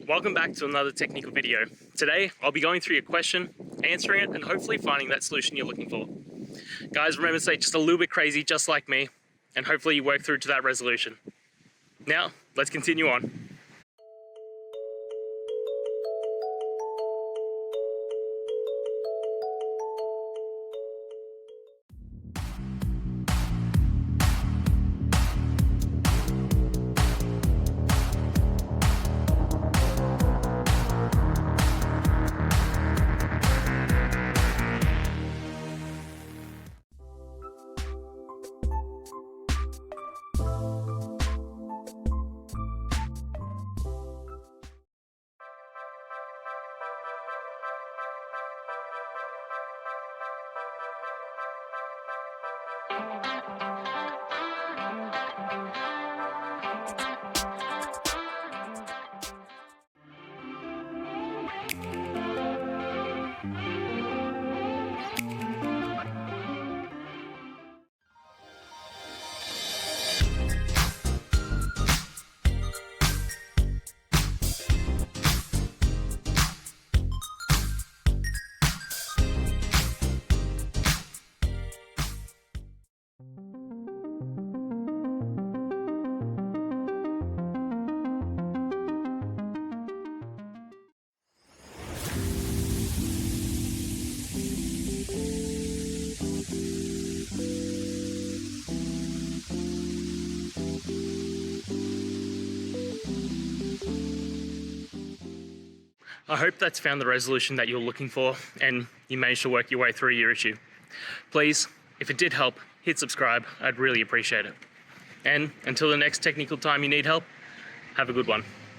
Welcome back to another technical video. Today, I'll be going through your question, answering it, and hopefully finding that solution you're looking for. Guys, remember to stay just a little bit crazy, just like me, and hopefully you work through to that resolution. Now, let's continue on. I hope that's found the resolution that you're looking for and you managed to work your way through your issue. Please, if it did help, hit subscribe. I'd really appreciate it. And until the next technical time you need help, have a good one.